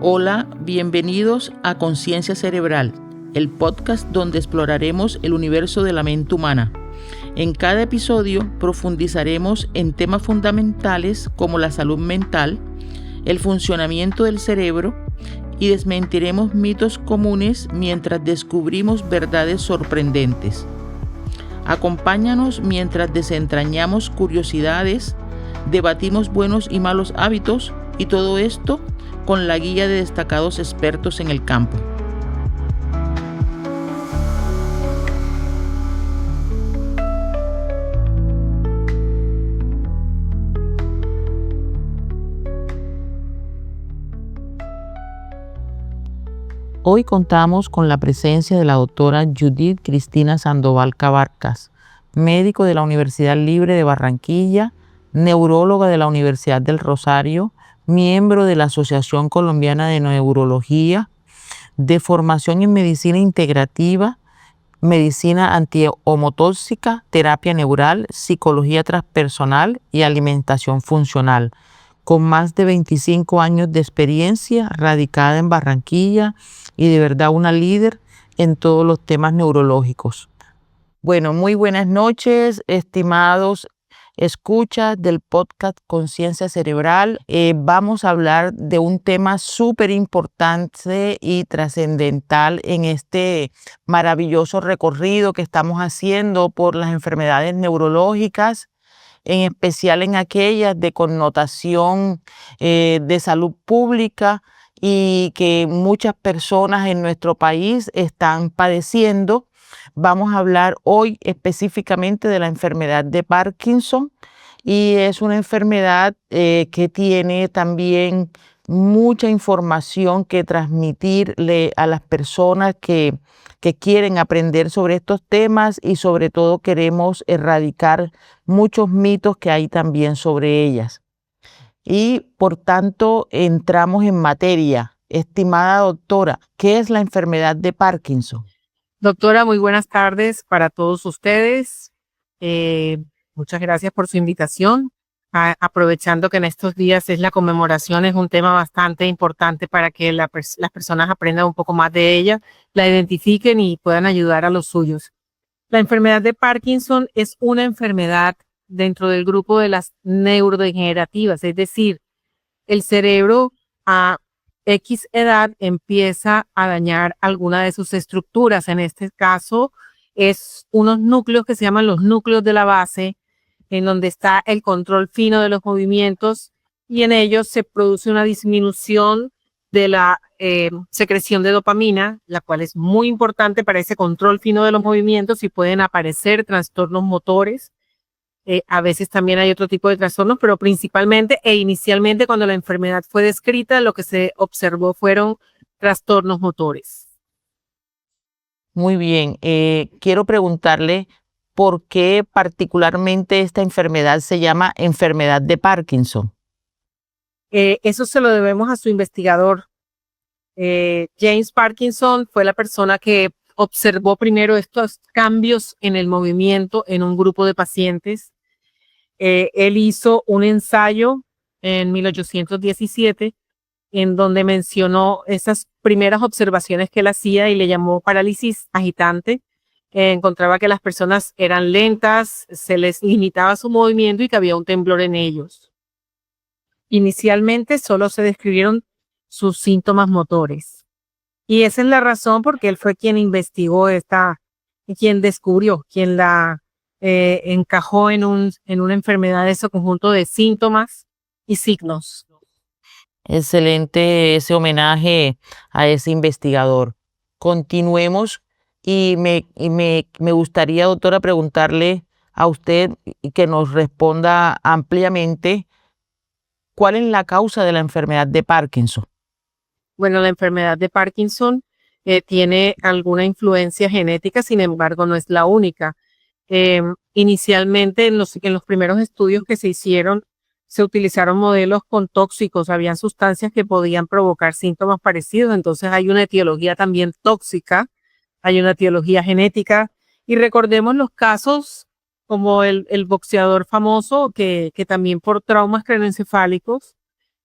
Hola, bienvenidos a Conciencia Cerebral, el podcast donde exploraremos el universo de la mente humana. En cada episodio profundizaremos en temas fundamentales como la salud mental, el funcionamiento del cerebro y desmentiremos mitos comunes mientras descubrimos verdades sorprendentes. Acompáñanos mientras desentrañamos curiosidades, debatimos buenos y malos hábitos y todo esto con la guía de destacados expertos en el campo. Hoy contamos con la presencia de la doctora Judith Cristina Sandoval Cabarcas, médico de la Universidad Libre de Barranquilla, neuróloga de la Universidad del Rosario, miembro de la Asociación Colombiana de Neurología, de formación en medicina integrativa, medicina antihomotóxica, terapia neural, psicología transpersonal y alimentación funcional, con más de 25 años de experiencia, radicada en Barranquilla y de verdad una líder en todos los temas neurológicos. Bueno, muy buenas noches, estimados escuchas del podcast Conciencia Cerebral. Vamos a hablar de un tema súper importante y trascendental en este maravilloso recorrido que estamos haciendo por las enfermedades neurológicas, en especial en aquellas de connotación de salud pública y que muchas personas en nuestro país están padeciendo. Vamos a hablar hoy específicamente de la enfermedad de Parkinson y es una enfermedad que tiene también mucha información que transmitirle a las personas que quieren aprender sobre estos temas y sobre todo queremos erradicar muchos mitos que hay también sobre ellas. Y por tanto entramos en materia. Estimada doctora, ¿qué es la enfermedad de Parkinson? Doctora, muy buenas tardes para todos ustedes. Muchas gracias por su invitación. Aprovechando que en estos días es la conmemoración, es un tema bastante importante para que las personas aprendan un poco más de ella, la identifiquen y puedan ayudar a los suyos. La enfermedad de Parkinson es una enfermedad dentro del grupo de las neurodegenerativas, es decir, el cerebro a X edad empieza a dañar alguna de sus estructuras. En este caso, es unos núcleos que se llaman los núcleos de la base, en donde está el control fino de los movimientos y en ellos se produce una disminución de la secreción de dopamina, la cual es muy importante para ese control fino de los movimientos y pueden aparecer trastornos motores. A veces también hay otro tipo de trastornos, pero principalmente e inicialmente cuando la enfermedad fue descrita, lo que se observó fueron trastornos motores. Muy bien, quiero preguntarle por qué particularmente esta enfermedad se llama enfermedad de Parkinson. Eso se lo debemos a su investigador. James Parkinson fue la persona que observó primero estos cambios en el movimiento en un grupo de pacientes. Él hizo un ensayo en 1817 en donde mencionó esas primeras observaciones que él hacía y le llamó parálisis agitante. Encontraba que las personas eran lentas, se les limitaba su movimiento y que había un temblor en ellos. Inicialmente solo se describieron sus síntomas motores. Y esa es la razón porque él fue quien investigó quien descubrió, quien la encajó en una enfermedad de ese conjunto de síntomas y signos. Excelente ese homenaje a ese investigador. Continuemos y me gustaría, doctora, preguntarle a usted y que nos responda ampliamente cuál es la causa de la enfermedad de Parkinson. Bueno, la enfermedad de Parkinson tiene alguna influencia genética, sin embargo, no es la única. Inicialmente, en los primeros estudios que se hicieron, se utilizaron modelos con tóxicos, habían sustancias que podían provocar síntomas parecidos, entonces hay una etiología también tóxica, hay una etiología genética, y recordemos los casos como el boxeador famoso que también por traumas craneoencefálicos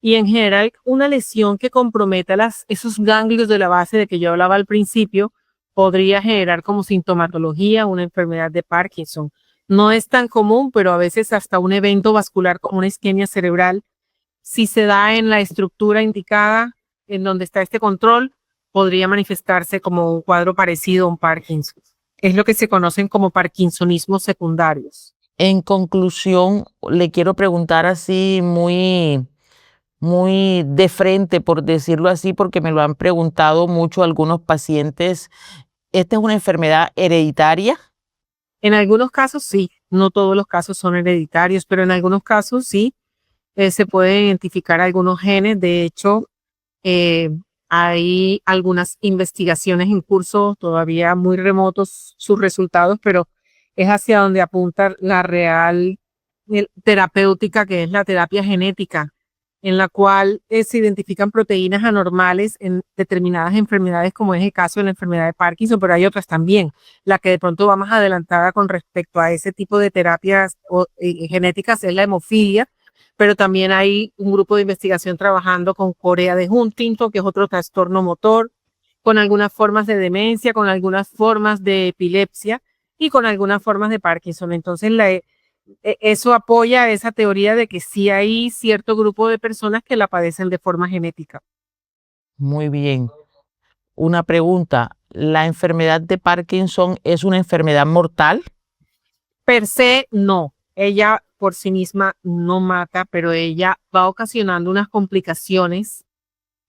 y en general una lesión que comprometa esos ganglios de la base de que yo hablaba al principio podría generar como sintomatología una enfermedad de Parkinson. No es tan común, pero a veces hasta un evento vascular como una isquemia cerebral, si se da en la estructura indicada en donde está este control, podría manifestarse como un cuadro parecido a un Parkinson. Es lo que se conocen como parkinsonismos secundarios. En conclusión, le quiero preguntar así muy de frente, por decirlo así, porque me lo han preguntado mucho algunos pacientes. ¿Esta es una enfermedad hereditaria? En algunos casos sí, no todos los casos son hereditarios, pero en algunos casos sí se pueden identificar algunos genes. De hecho, eh, hay algunas investigaciones en curso, todavía muy remotos sus resultados, pero es hacia donde apunta la real terapéutica, que es la terapia genética, en la cual se identifican proteínas anormales en determinadas enfermedades, como es el caso de la enfermedad de Parkinson, pero hay otras también. La que de pronto va más adelantada con respecto a ese tipo de terapias genéticas es la hemofilia, pero también hay un grupo de investigación trabajando con corea de Huntington, que es otro trastorno motor, con algunas formas de demencia, con algunas formas de epilepsia y con algunas formas de Parkinson. Entonces, eso apoya esa teoría de que sí hay cierto grupo de personas que la padecen de forma genética. Muy bien. Una pregunta, ¿la enfermedad de Parkinson es una enfermedad mortal? Per se, no. Ella por sí misma no mata, pero ella va ocasionando unas complicaciones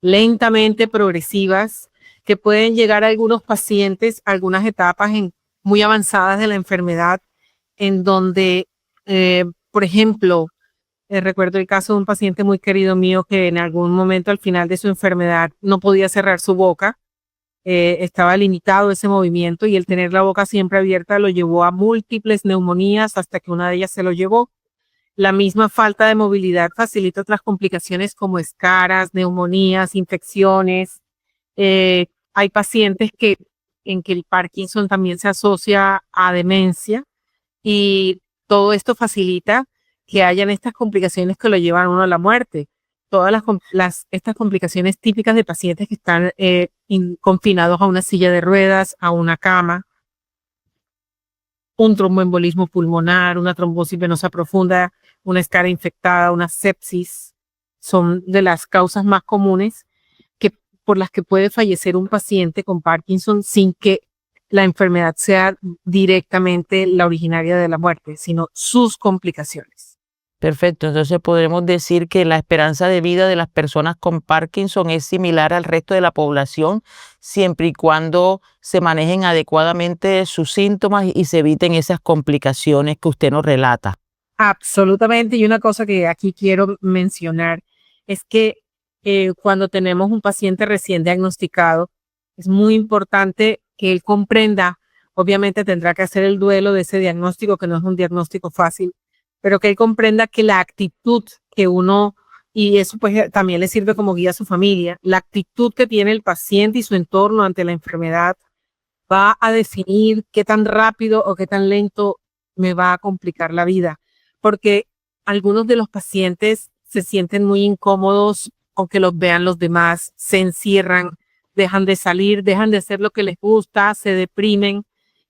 lentamente progresivas que pueden llegar a algunos pacientes a algunas etapas muy avanzadas de la enfermedad, en donde, por ejemplo, recuerdo el caso de un paciente muy querido mío que en algún momento al final de su enfermedad no podía cerrar su boca, estaba limitado ese movimiento y el tener la boca siempre abierta lo llevó a múltiples neumonías hasta que una de ellas se lo llevó. La misma falta de movilidad facilita otras complicaciones como escaras, neumonías, infecciones. Hay pacientes en que el Parkinson también se asocia a demencia y todo esto facilita que hayan estas complicaciones que lo llevan a uno a la muerte. Todas estas complicaciones típicas de pacientes que están confinados a una silla de ruedas, a una cama, un tromboembolismo pulmonar, una trombosis venosa profunda, una escara infectada, una sepsis, son de las causas más comunes por las que puede fallecer un paciente con Parkinson sin que la enfermedad sea directamente la originaria de la muerte, sino sus complicaciones. Perfecto, entonces podremos decir que la esperanza de vida de las personas con Parkinson es similar al resto de la población, siempre y cuando se manejen adecuadamente sus síntomas y se eviten esas complicaciones que usted nos relata. Absolutamente. Y una cosa que aquí quiero mencionar es que cuando tenemos un paciente recién diagnosticado, es muy importante que él comprenda, obviamente tendrá que hacer el duelo de ese diagnóstico, que no es un diagnóstico fácil, pero que él comprenda que la actitud que uno, y eso pues también le sirve como guía a su familia, la actitud que tiene el paciente y su entorno ante la enfermedad va a definir qué tan rápido o qué tan lento me va a complicar la vida, porque algunos de los pacientes se sienten muy incómodos aunque los vean los demás, se encierran, dejan de salir, dejan de hacer lo que les gusta, se deprimen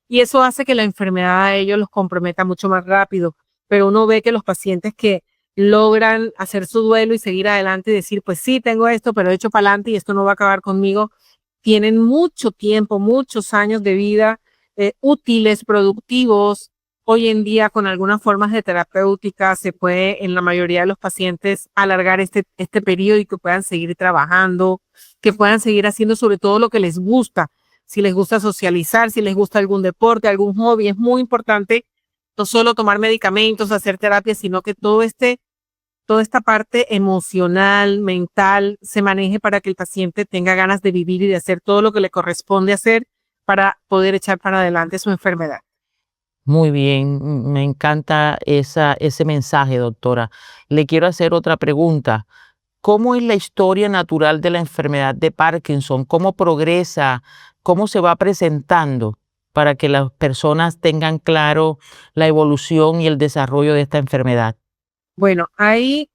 y eso hace que la enfermedad a ellos los comprometa mucho más rápido. Pero uno ve que los pacientes que logran hacer su duelo y seguir adelante y decir, pues sí, tengo esto, pero he hecho para adelante y esto no va a acabar conmigo, tienen mucho tiempo, muchos años de vida útiles, productivos. Hoy en día, con algunas formas de terapéutica, se puede en la mayoría de los pacientes alargar este periodo y que puedan seguir trabajando, que puedan seguir haciendo sobre todo lo que les gusta. Si les gusta socializar, si les gusta algún deporte, algún hobby, es muy importante no solo tomar medicamentos, hacer terapia, sino que toda esta parte emocional, mental, se maneje para que el paciente tenga ganas de vivir y de hacer todo lo que le corresponde hacer para poder echar para adelante su enfermedad. Muy bien, me encanta ese mensaje, doctora. Le quiero hacer otra pregunta. ¿Cómo es la historia natural de la enfermedad de Parkinson? ¿Cómo progresa? ¿Cómo se va presentando para que las personas tengan claro la evolución y el desarrollo de esta enfermedad? Bueno, hay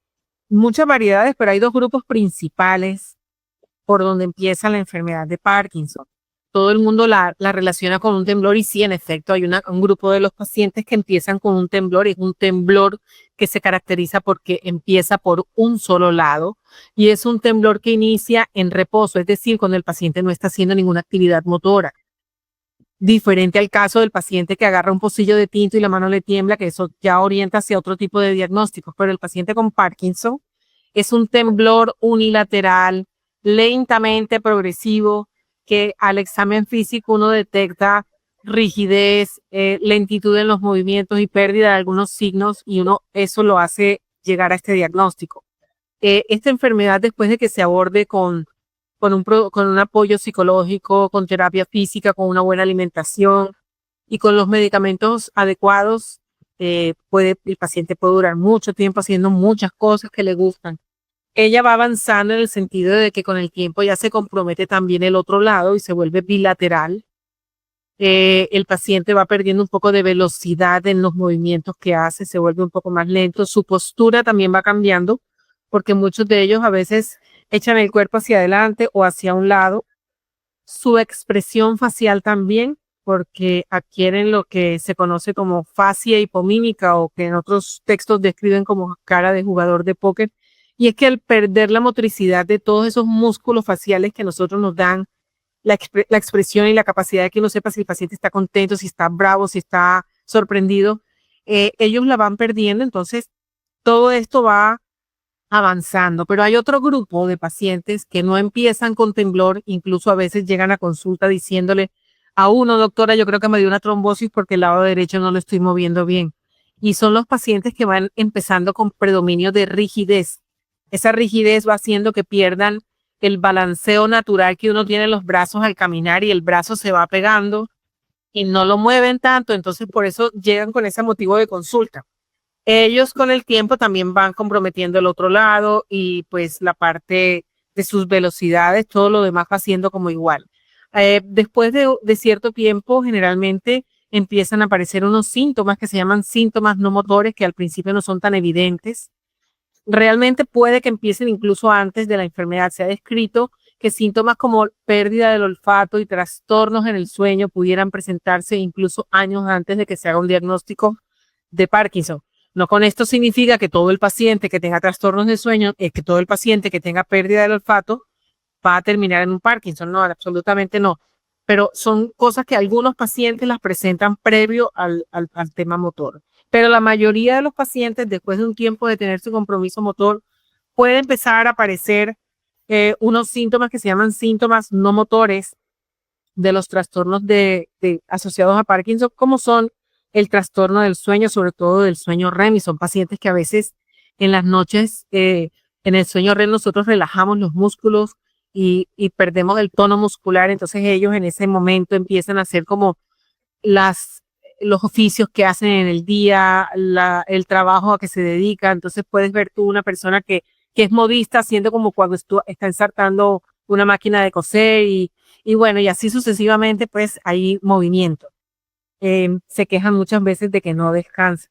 muchas variedades, pero hay dos grupos principales por donde empieza la enfermedad de Parkinson. Todo el mundo la relaciona con un temblor y sí, en efecto, hay un grupo de los pacientes que empiezan con un temblor. Es un temblor que se caracteriza porque empieza por un solo lado y es un temblor que inicia en reposo, es decir, cuando el paciente no está haciendo ninguna actividad motora. Diferente al caso del paciente que agarra un pocillo de tinto y la mano le tiembla, que eso ya orienta hacia otro tipo de diagnósticos, pero el paciente con Parkinson es un temblor unilateral, lentamente progresivo, que al examen físico uno detecta rigidez, lentitud en los movimientos y pérdida de algunos signos y uno eso lo hace llegar a este diagnóstico. Esta enfermedad, después de que se aborde con un apoyo psicológico, con terapia física, con una buena alimentación y con los medicamentos adecuados, el paciente puede durar mucho tiempo haciendo muchas cosas que le gustan. Ella va avanzando en el sentido de que con el tiempo ya se compromete también el otro lado y se vuelve bilateral. El paciente va perdiendo un poco de velocidad en los movimientos que hace, se vuelve un poco más lento. Su postura también va cambiando porque muchos de ellos a veces echan el cuerpo hacia adelante o hacia un lado. Su expresión facial también, porque adquieren lo que se conoce como fascia hipomímica o que en otros textos describen como cara de jugador de póker. Y es que al perder la motricidad de todos esos músculos faciales que nosotros nos dan la expresión y la capacidad de que uno sepa si el paciente está contento, si está bravo, si está sorprendido, ellos la van perdiendo. Entonces, todo esto va avanzando, pero hay otro grupo de pacientes que no empiezan con temblor, incluso a veces llegan a consulta diciéndole a uno, doctora, yo creo que me dio una trombosis porque el lado derecho no lo estoy moviendo bien. Y son los pacientes que van empezando con predominio de rigidez. Esa rigidez va haciendo que pierdan el balanceo natural que uno tiene en los brazos al caminar y el brazo se va pegando y no lo mueven tanto, entonces por eso llegan con ese motivo de consulta. Ellos con el tiempo también van comprometiendo el otro lado y pues la parte de sus velocidades, todo lo demás va siendo como igual. Después de cierto tiempo, generalmente empiezan a aparecer unos síntomas que se llaman síntomas no motores, que al principio no son tan evidentes. Realmente puede que empiecen incluso antes de la enfermedad. Se ha descrito que síntomas como pérdida del olfato y trastornos en el sueño pudieran presentarse incluso años antes de que se haga un diagnóstico de Parkinson. No con esto significa que todo el paciente que tenga trastornos de sueño, que todo el paciente que tenga pérdida del olfato va a terminar en un Parkinson. No, absolutamente no. Pero son cosas que algunos pacientes las presentan previo al tema motor. Pero la mayoría de los pacientes, después de un tiempo de tener su compromiso motor, puede empezar a aparecer unos síntomas que se llaman síntomas no motores de los trastornos asociados a Parkinson, como son el trastorno del sueño, sobre todo del sueño REM, y son pacientes que a veces en las noches, en el sueño REM, nosotros relajamos los músculos y perdemos el tono muscular, entonces ellos en ese momento empiezan a hacer como los oficios que hacen en el día, el trabajo a que se dedica. Entonces puedes ver tú una persona que es modista haciendo como cuando está ensartando una máquina de coser y bueno, y así sucesivamente, pues hay movimiento. Se quejan muchas veces de que no descansan.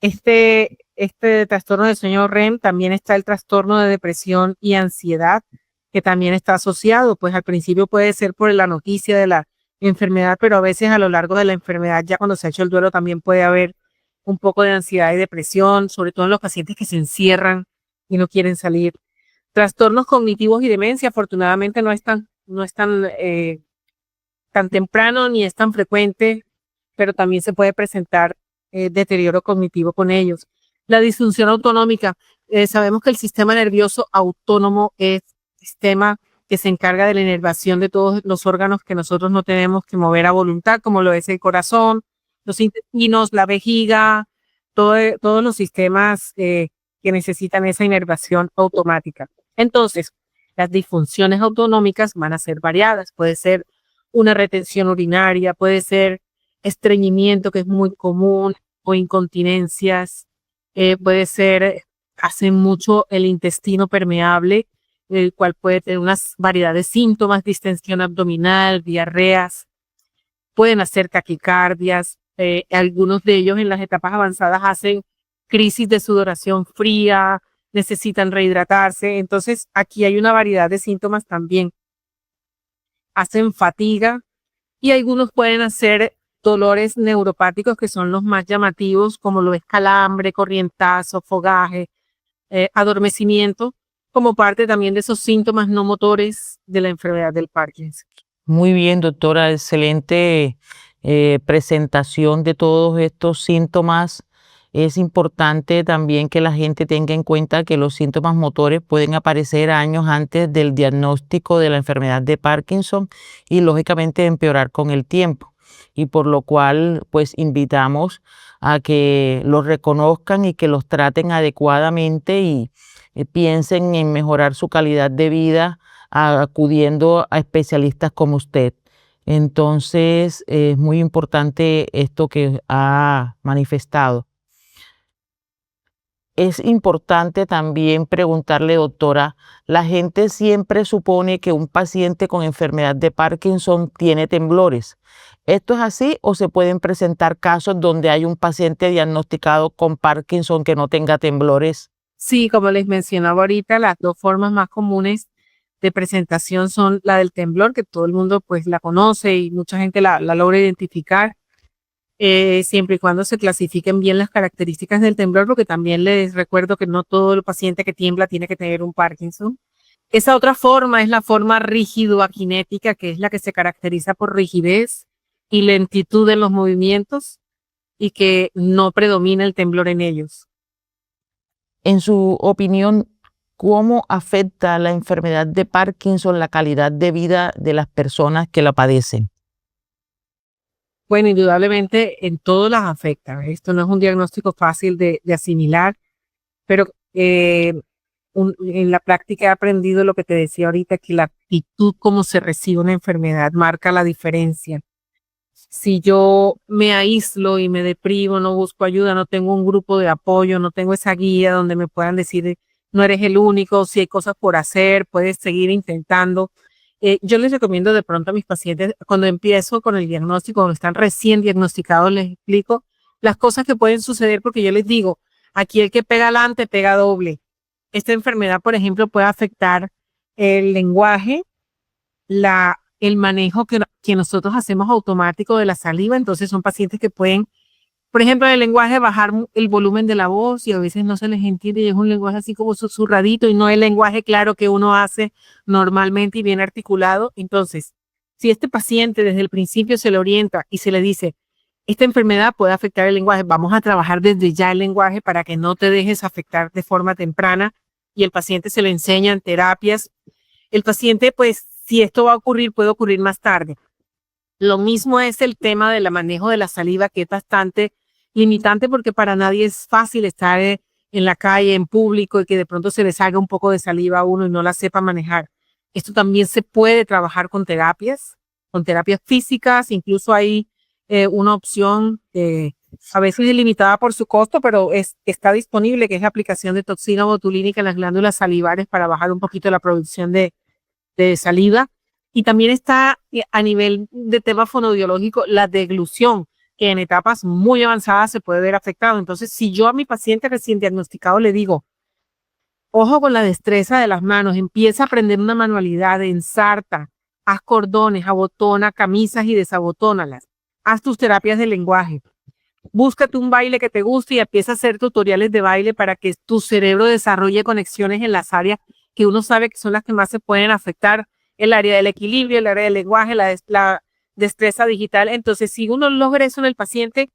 Este trastorno del sueño REM, también está el trastorno de depresión y ansiedad, que también está asociado, pues al principio puede ser por la noticia de la enfermedad, pero a veces a lo largo de la enfermedad, ya cuando se ha hecho el duelo, también puede haber un poco de ansiedad y depresión, sobre todo en los pacientes que se encierran y no quieren salir. Trastornos cognitivos y demencia, afortunadamente no es tan temprano ni es tan frecuente, pero también se puede presentar deterioro cognitivo con ellos. La disfunción autonómica. Sabemos que el sistema nervioso autónomo es el sistema que se encarga de la inervación de todos los órganos que nosotros no tenemos que mover a voluntad, como lo es el corazón, los intestinos, la vejiga, todos los sistemas que necesitan esa inervación automática. Entonces, las disfunciones autonómicas van a ser variadas. Puede ser una retención urinaria, puede ser estreñimiento, que es muy común, o incontinencias, puede ser, hacen mucho el intestino permeable, el cual puede tener unas variedad de síntomas, distensión abdominal, diarreas, pueden hacer taquicardias, algunos de ellos en las etapas avanzadas hacen crisis de sudoración fría, necesitan rehidratarse. Entonces, aquí hay una variedad de síntomas también. Hacen fatiga y algunos pueden hacer dolores neuropáticos que son los más llamativos, como lo es calambre, corrientazo, fogaje, adormecimiento, como parte también de esos síntomas no motores de la enfermedad del Parkinson. Muy bien, doctora, excelente presentación de todos estos síntomas. Es importante también que la gente tenga en cuenta que los síntomas motores pueden aparecer años antes del diagnóstico de la enfermedad de Parkinson y lógicamente empeorar con el tiempo. Y por lo cual, pues invitamos a que los reconozcan y que los traten adecuadamente y piensen en mejorar su calidad de vida acudiendo a especialistas como usted. Entonces, es muy importante esto que ha manifestado. Es importante también preguntarle, doctora, la gente siempre supone que un paciente con enfermedad de Parkinson tiene temblores. ¿Esto es así o se pueden presentar casos donde hay un paciente diagnosticado con Parkinson que no tenga temblores? Sí, como les mencionaba ahorita, las dos formas más comunes de presentación son la del temblor, que todo el mundo pues la conoce y mucha gente la logra identificar, siempre y cuando se clasifiquen bien las características del temblor, porque también les recuerdo que no todo el paciente que tiembla tiene que tener un Parkinson. Esa otra forma es la forma rígido-akinética, que es la que se caracteriza por rigidez y lentitud en los movimientos y que no predomina el temblor en ellos. En su opinión, ¿cómo afecta la enfermedad de Parkinson la calidad de vida de las personas que la padecen? Bueno, indudablemente en todo las afecta. Esto no es un diagnóstico fácil de asimilar, pero en la práctica he aprendido lo que te decía ahorita, que la actitud como se recibe una enfermedad marca la diferencia. Si yo me aíslo y me deprimo, no busco ayuda, no tengo un grupo de apoyo, no tengo esa guía donde me puedan decir, no eres el único, si hay cosas por hacer, puedes seguir intentando. Yo les recomiendo de pronto a mis pacientes, cuando empiezo con el diagnóstico, cuando están recién diagnosticados, les explico las cosas que pueden suceder porque yo les digo, aquí el que pega adelante pega doble. Esta enfermedad, por ejemplo, puede afectar el lenguaje, el manejo que nosotros hacemos automático de la saliva. Entonces son pacientes que pueden, por ejemplo, en el lenguaje bajar el volumen de la voz y a veces no se les entiende y es un lenguaje así como susurradito y no el lenguaje claro que uno hace normalmente y bien articulado. Entonces, si este paciente desde el principio se le orienta y se le dice, esta enfermedad puede afectar el lenguaje, vamos a trabajar desde ya el lenguaje para que no te dejes afectar de forma temprana y el paciente se le enseña en terapias. El paciente, pues, si esto va a ocurrir, puede ocurrir más tarde. Lo mismo es el tema del manejo de la saliva, que es bastante limitante porque para nadie es fácil estar en la calle, en público, y que de pronto se le salga un poco de saliva a uno y no la sepa manejar. Esto también se puede trabajar con terapias físicas. Incluso hay una opción a veces es limitada por su costo, pero está disponible, que es la aplicación de toxina botulínica en las glándulas salivares para bajar un poquito la producción de saliva. Y también está a nivel de tema fonoaudiológico la deglución, que en etapas muy avanzadas se puede ver afectado. Entonces, si yo a mi paciente recién diagnosticado le digo, ojo con la destreza de las manos, empieza a aprender una manualidad, ensarta, haz cordones, abotona camisas y desabotónalas, haz tus terapias de lenguaje, búscate un baile que te guste y empieza a hacer tutoriales de baile para que tu cerebro desarrolle conexiones en las áreas que uno sabe que son las que más se pueden afectar, el área del equilibrio, el área del lenguaje, la destreza digital. Entonces, si uno logra eso en el paciente,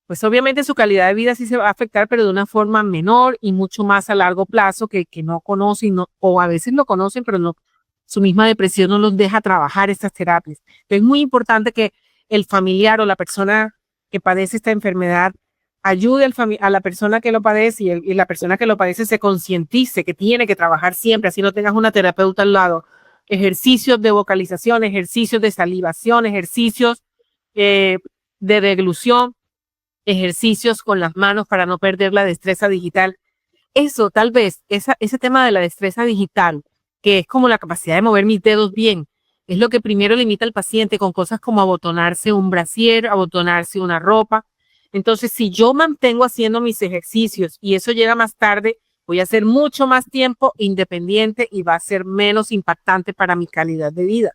pues obviamente su calidad de vida sí se va a afectar, pero de una forma menor y mucho más a largo plazo que no conocen, o a veces lo conocen, pero no, su misma depresión no los deja trabajar estas terapias. Entonces, es muy importante que el familiar o la persona que padece esta enfermedad ayude a la persona que lo padece y la persona que lo padece se concientice que tiene que trabajar siempre, así no tengas una terapeuta al lado. Ejercicios de vocalización, ejercicios de salivación, ejercicios de deglución, ejercicios con las manos para no perder la destreza digital. Eso, tal vez, ese tema de la destreza digital, que es como la capacidad de mover mis dedos bien, es lo que primero limita al paciente con cosas como abotonarse un brasier, abotonarse una ropa. Entonces, si yo mantengo haciendo mis ejercicios y eso llega más tarde, Voy a hacer mucho más tiempo independiente y va a ser menos impactante para mi calidad de vida.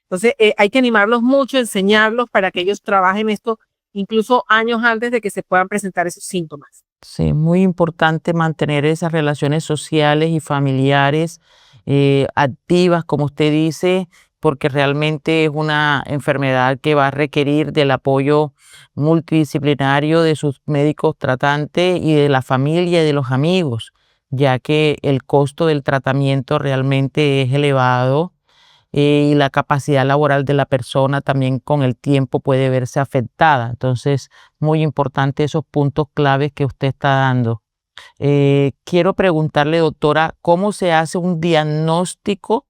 Entonces, hay que animarlos mucho, enseñarlos para que ellos trabajen esto incluso años antes de que se puedan presentar esos síntomas. Sí, muy importante mantener esas relaciones sociales y familiares activas, como usted dice, porque realmente es una enfermedad que va a requerir del apoyo multidisciplinario de sus médicos tratantes y de la familia y de los amigos, ya que el costo del tratamiento realmente es elevado y la capacidad laboral de la persona también con el tiempo puede verse afectada. Entonces, muy importante esos puntos claves que usted está dando. Quiero preguntarle, doctora, ¿cómo se hace un diagnóstico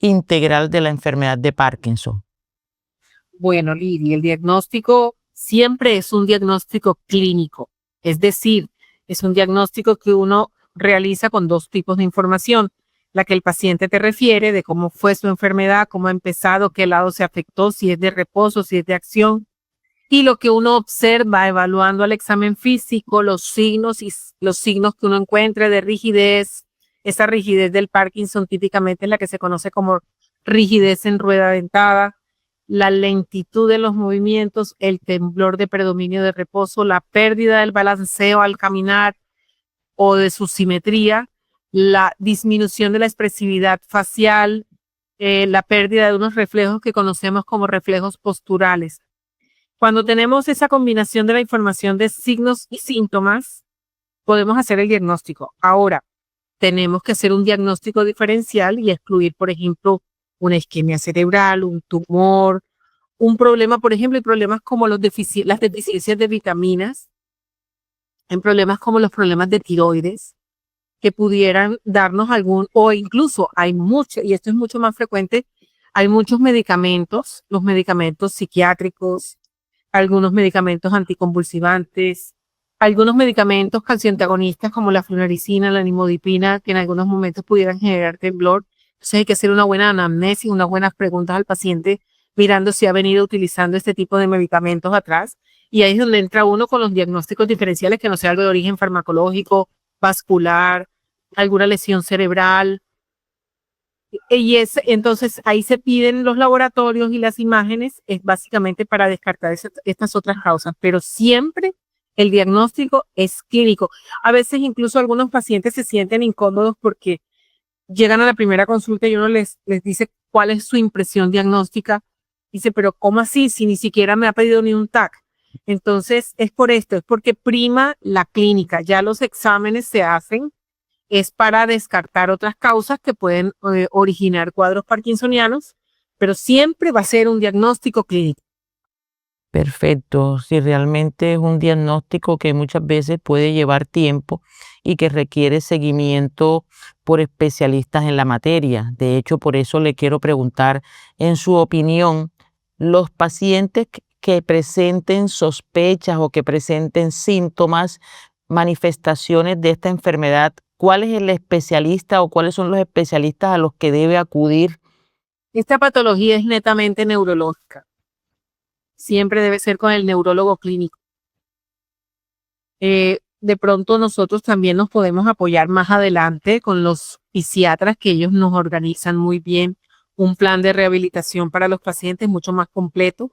integral de la enfermedad de Parkinson? Bueno, Lili, el diagnóstico siempre es un diagnóstico clínico, es decir, es un diagnóstico que uno realiza con dos tipos de información, la que el paciente te refiere de cómo fue su enfermedad, cómo ha empezado, qué lado se afectó, si es de reposo, si es de acción, y lo que uno observa evaluando al examen físico, los signos y los signos que uno encuentre de rigidez. Esa rigidez del Parkinson típicamente es la que se conoce como rigidez en rueda dentada, la lentitud de los movimientos, el temblor de predominio de reposo, la pérdida del balanceo al caminar o de su simetría, la disminución de la expresividad facial, la pérdida de unos reflejos que conocemos como reflejos posturales. Cuando tenemos esa combinación de la información de signos y síntomas, podemos hacer el diagnóstico. Ahora, tenemos que hacer un diagnóstico diferencial y excluir, por ejemplo, una isquemia cerebral, un tumor, un problema, por ejemplo, hay problemas como las deficiencias de vitaminas, hay problemas como los problemas de tiroides, que pudieran darnos algún, o incluso hay mucho, y esto es mucho más frecuente, hay muchos medicamentos, los medicamentos psiquiátricos, algunos medicamentos anticonvulsivantes, algunos medicamentos calcioantagonistas como la flunarizina, la nimodipina, que en algunos momentos pudieran generar temblor. Entonces hay que hacer una buena anamnesis, unas buenas preguntas al paciente, mirando si ha venido utilizando este tipo de medicamentos atrás. Y ahí es donde entra uno con los diagnósticos diferenciales, que no sea algo de origen farmacológico, vascular, alguna lesión cerebral. Entonces ahí se piden los laboratorios y las imágenes, es básicamente para descartar estas otras causas, pero siempre el diagnóstico es clínico. A veces incluso algunos pacientes se sienten incómodos porque llegan a la primera consulta y uno les dice cuál es su impresión diagnóstica. Dice, pero ¿cómo así? Si ni siquiera me ha pedido ni un TAC. Entonces es por esto, es porque prima la clínica. Ya los exámenes se hacen es para descartar otras causas que pueden originar cuadros parkinsonianos, pero siempre va a ser un diagnóstico clínico. Perfecto, si realmente es un diagnóstico que muchas veces puede llevar tiempo y que requiere seguimiento por especialistas en la materia. De hecho, por eso le quiero preguntar, en su opinión, los pacientes que presenten sospechas o que presenten síntomas, manifestaciones de esta enfermedad, ¿cuál es el especialista o cuáles son los especialistas a los que debe acudir? Esta patología es netamente neurológica. Siempre debe ser con el neurólogo clínico. De pronto nosotros también nos podemos apoyar más adelante con los psiquiatras, que ellos nos organizan muy bien un plan de rehabilitación para los pacientes mucho más completo.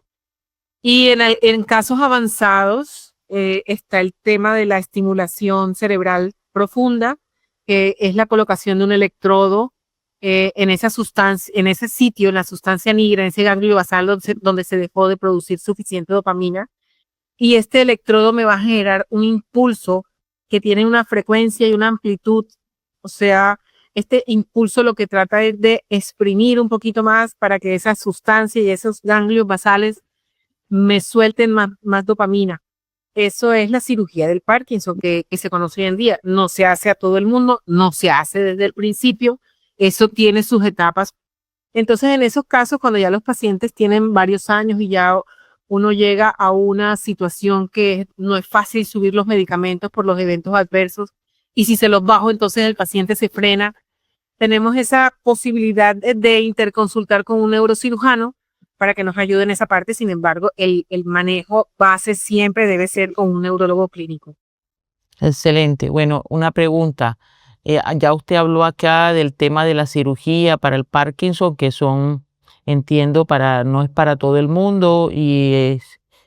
Y en casos avanzados está el tema de la estimulación cerebral profunda, que es la colocación de un electrodo en esa sustancia, en ese sitio, en la sustancia negra, en ese ganglio basal donde se dejó de producir suficiente dopamina. Y este electrodo me va a generar un impulso que tiene una frecuencia y una amplitud. O sea, este impulso lo que trata es de exprimir un poquito más para que esa sustancia y esos ganglios basales me suelten más dopamina. Eso es la cirugía del Parkinson que se conoce hoy en día. No se hace a todo el mundo, no se hace desde el principio. Eso tiene sus etapas. Entonces, en esos casos, cuando ya los pacientes tienen varios años y ya uno llega a una situación que no es fácil subir los medicamentos por los eventos adversos, y si se los bajo, entonces el paciente se frena. Tenemos esa posibilidad de interconsultar con un neurocirujano para que nos ayude en esa parte. Sin embargo, el manejo base siempre debe ser con un neurólogo clínico. Excelente. Bueno, una pregunta. Ya usted habló acá del tema de la cirugía para el Parkinson, que son, entiendo, no es para todo el mundo y es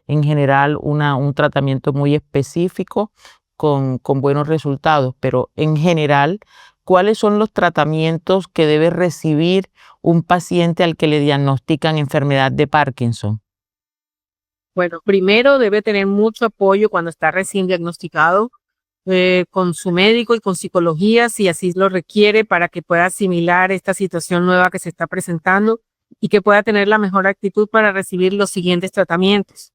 en general un tratamiento muy específico con buenos resultados. Pero en general, ¿cuáles son los tratamientos que debe recibir un paciente al que le diagnostican enfermedad de Parkinson? Bueno, primero debe tener mucho apoyo cuando está recién diagnosticado con su médico y con psicología, si así lo requiere, para que pueda asimilar esta situación nueva que se está presentando y que pueda tener la mejor actitud para recibir los siguientes tratamientos.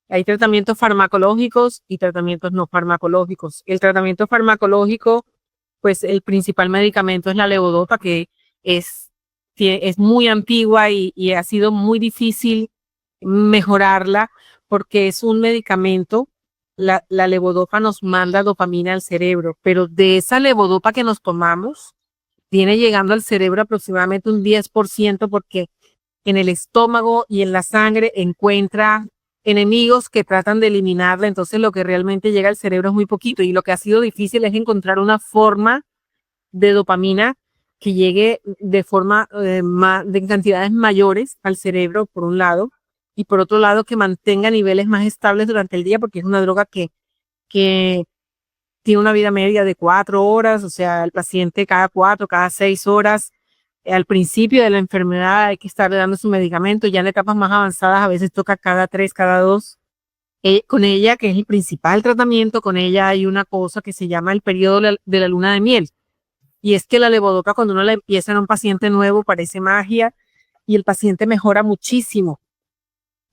Hay tratamientos farmacológicos y tratamientos no farmacológicos. El tratamiento farmacológico, pues el principal medicamento es la levodopa, que es, es muy antigua y ha sido muy difícil mejorarla porque es un medicamento. La levodopa nos manda dopamina al cerebro, pero de esa levodopa que nos tomamos, viene llegando al cerebro aproximadamente un 10% porque en el estómago y en la sangre encuentra enemigos que tratan de eliminarla, entonces lo que realmente llega al cerebro es muy poquito y lo que ha sido difícil es encontrar una forma de dopamina que llegue de forma de cantidades mayores al cerebro, por un lado, y por otro lado que mantenga niveles más estables durante el día, porque es una droga que tiene una vida media de 4 horas, o sea, el paciente cada 6 horas. Al principio de la enfermedad hay que estarle dando su medicamento, ya en etapas más avanzadas a veces toca cada 3, cada 2. Con ella, que es el principal tratamiento, con ella hay una cosa que se llama el periodo de la luna de miel. Y es que la levodopa, cuando uno la empieza en un paciente nuevo, parece magia y el paciente mejora muchísimo.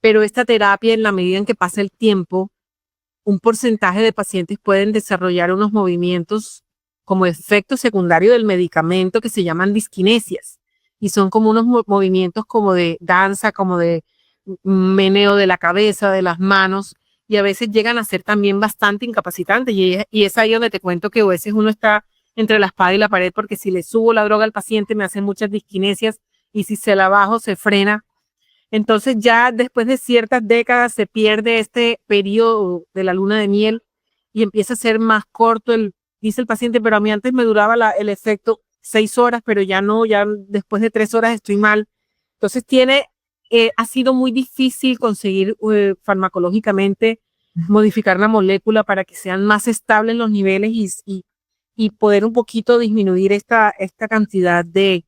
Pero esta terapia, en la medida en que pasa el tiempo, un porcentaje de pacientes pueden desarrollar unos movimientos como efecto secundario del medicamento que se llaman disquinesias. Y son como unos movimientos como de danza, como de meneo de la cabeza, de las manos, y a veces llegan a ser también bastante incapacitantes. Y es ahí donde te cuento que a veces uno está entre la espada y la pared, porque si le subo la droga al paciente me hacen muchas disquinesias y si se la bajo se frena. Entonces ya después de ciertas décadas se pierde este periodo de la luna de miel y empieza a ser más corto dice el paciente, pero a mí antes me duraba el efecto 6 horas, pero ya no, ya después de 3 horas estoy mal. Entonces ha sido muy difícil conseguir farmacológicamente modificar la molécula para que sean más estables los niveles y poder un poquito disminuir esta cantidad de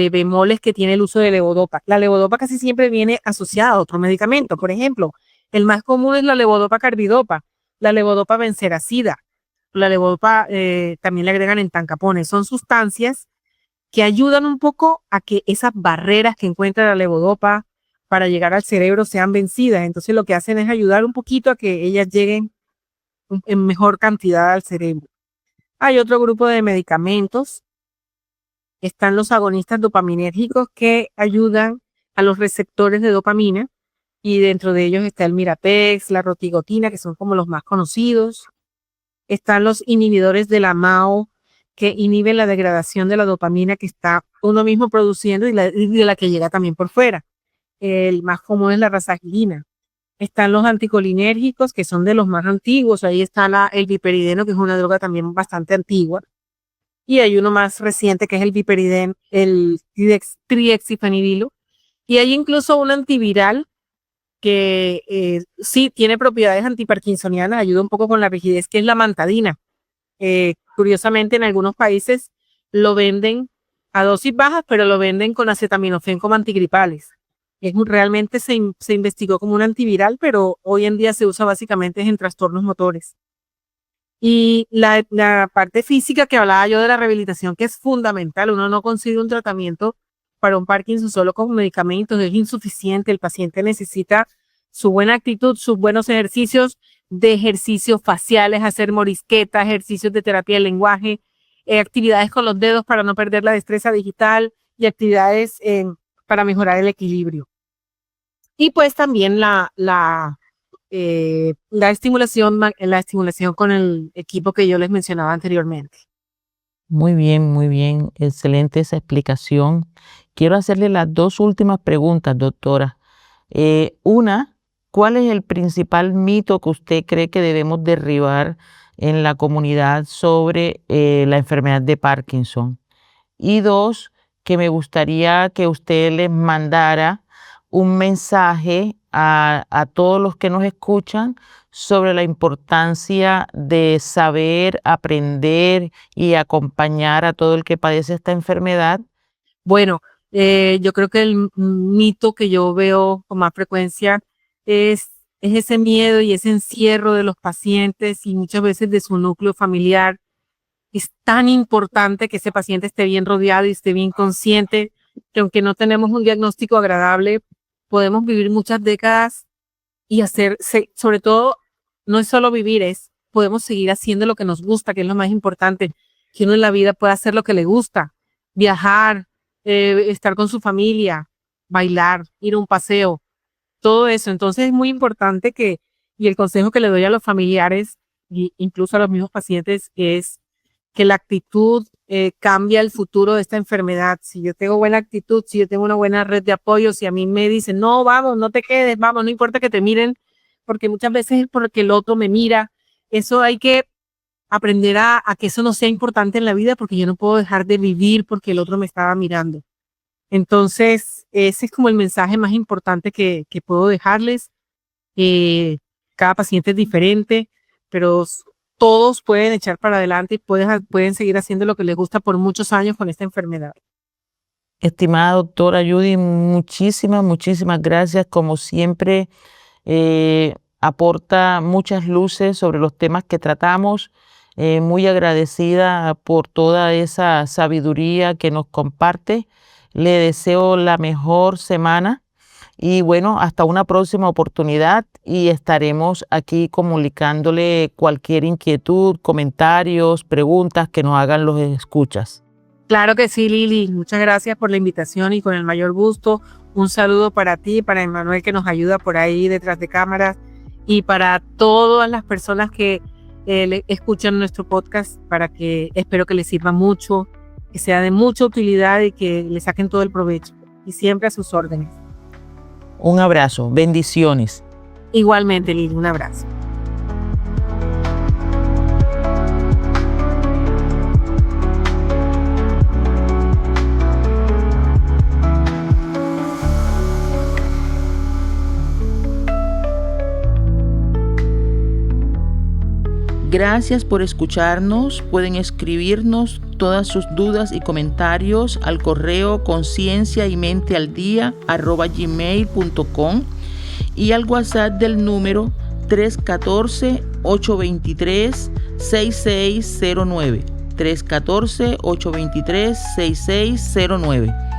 bemoles que tiene el uso de levodopa. La levodopa casi siempre viene asociada a otro medicamento. Por ejemplo, el más común es la levodopa carbidopa, la levodopa benseracida, la levodopa también le agregan entancapone. Son sustancias que ayudan un poco a que esas barreras que encuentra la levodopa para llegar al cerebro sean vencidas. Entonces lo que hacen es ayudar un poquito a que ellas lleguen en mejor cantidad al cerebro. Hay otro grupo de medicamentos. Están los agonistas dopaminérgicos que ayudan a los receptores de dopamina y dentro de ellos está el Mirapex, la rotigotina, que son como los más conocidos. Están los inhibidores de la MAO que inhiben la degradación de la dopamina que está uno mismo produciendo y de la que llega también por fuera. El más común es la rasagilina. Están los anticolinérgicos, que son de los más antiguos. Ahí está el viperideno, que es una droga también bastante antigua. Y hay uno más reciente que es el viperideno, el triexifenidilo. Y hay incluso un antiviral que sí tiene propiedades antiparkinsonianas, ayuda un poco con la rigidez, que es la mantadina. Curiosamente, en algunos países lo venden a dosis bajas, pero lo venden con acetaminofén como antigripales. Realmente se investigó como un antiviral, pero hoy en día se usa básicamente en trastornos motores. Y la parte física que hablaba yo de la rehabilitación, que es fundamental, uno no consigue un tratamiento para un Parkinson solo con medicamentos, es insuficiente, el paciente necesita su buena actitud, sus buenos ejercicios faciales, hacer morisqueta, ejercicios de terapia del lenguaje, actividades con los dedos para no perder la destreza digital y actividades para mejorar el equilibrio. Y pues también la estimulación con el equipo que yo les mencionaba anteriormente. Muy bien, excelente esa explicación. Quiero hacerle las dos últimas preguntas, doctora. Una, ¿cuál es el principal mito que usted cree que debemos derribar en la comunidad sobre la enfermedad de Parkinson. Y 2, que me gustaría que usted les mandara un mensaje a todos los que nos escuchan sobre la importancia de saber, aprender y acompañar a todo el que padece esta enfermedad. Bueno, yo creo que el mito que yo veo con más frecuencia es ese miedo y ese encierro de los pacientes y muchas veces de su núcleo familiar. Es tan importante que ese paciente esté bien rodeado y esté bien consciente que aunque no tenemos un diagnóstico agradable, podemos vivir muchas décadas y sobre todo, no es solo vivir, podemos seguir haciendo lo que nos gusta, que es lo más importante, que uno en la vida pueda hacer lo que le gusta, viajar, estar con su familia, bailar, ir a un paseo, todo eso. Entonces es muy importante y el consejo que le doy a los familiares e incluso a los mismos pacientes es que la actitud cambia el futuro de esta enfermedad. Si yo tengo buena actitud, si yo tengo una buena red de apoyo, si a mí me dicen, no, vamos, no te quedes, vamos, no importa que te miren, porque muchas veces es porque el otro me mira. Eso hay que aprender a que eso no sea importante en la vida, porque yo no puedo dejar de vivir porque el otro me estaba mirando. Entonces, ese es como el mensaje más importante que puedo dejarles. Cada paciente es diferente, pero todos pueden echar para adelante y pueden seguir haciendo lo que les gusta por muchos años con esta enfermedad. Estimada doctora Judy, muchísimas gracias. Como siempre, aporta muchas luces sobre los temas que tratamos. Muy agradecida por toda esa sabiduría que nos comparte. Le deseo la mejor semana. Y bueno, hasta una próxima oportunidad y estaremos aquí comunicándole cualquier inquietud, comentarios, preguntas que nos hagan los escuchas. Claro que sí, Lili. Muchas gracias por la invitación y con el mayor gusto. Un saludo para ti, para Emmanuel que nos ayuda por ahí detrás de cámaras y para todas las personas que escuchan nuestro podcast, espero que les sirva mucho, que sea de mucha utilidad y que le saquen todo el provecho. Y siempre a sus órdenes. Un abrazo, bendiciones. Igualmente, Lili, un abrazo. Gracias por escucharnos. Pueden escribirnos todas sus dudas y comentarios al correo concienciaymentealdía@gmail.com y al WhatsApp del número 314-823-6609. 314-823-6609.